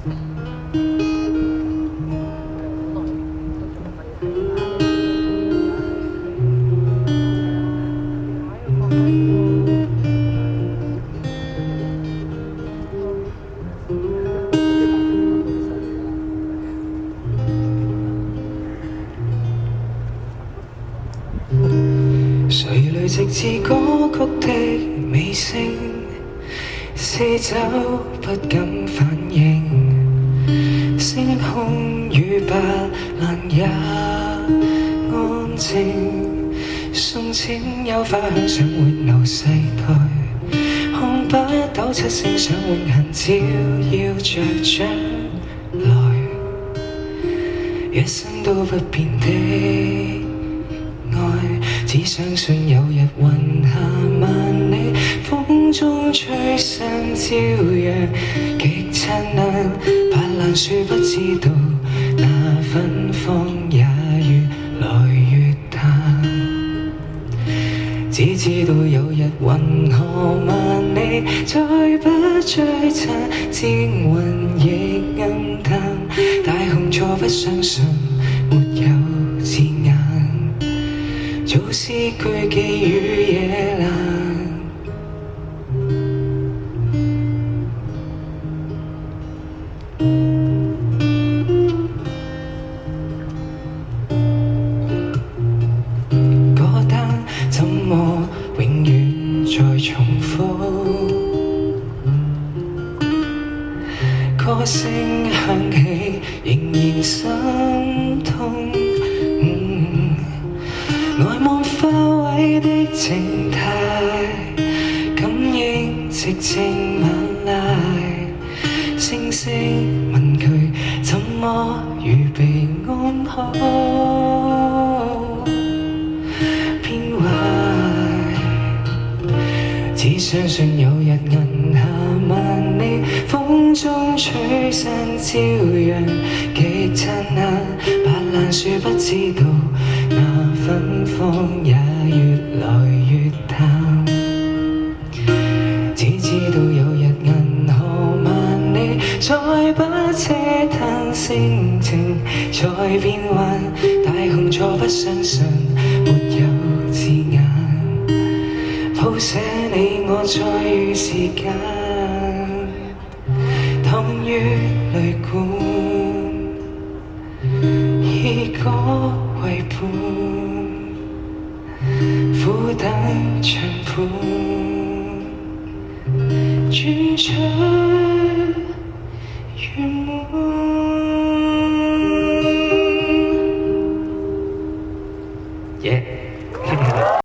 誰累積至歌曲的尾聲，四周不敢反應，星空與白蘭也安靜，送錢有花香想活牛世代，看不到七星想永恆照耀着將來，一生都不變的只相信有日雲下萬里，風中吹散朝陽極燦爛。白蘭樹不知道那芬芳也越來越淡，只知道有日雲河萬里，再不璀璨，天雲亦暗淡。大雄錯不相信沒有字眼，做詩句寄予野蘭，歌單怎麼永遠在重複？歌聲響起，仍然心痛。呆望花萎的靜態，感應寂靜晚來，星星問佢怎麼預備安好？變壞，只相信有日銀下萬里，風中吹散朝陽極燦爛。白蘭樹不知道那芬芳也越來越淡，只知道有日銀河萬里，再不嗟嘆性情在變幻。大雄錯不相信沒有字眼，譜寫你我再遇時間，躺於淚管，以歌為伴，苦等長盤，轉出圓滿。Yeah.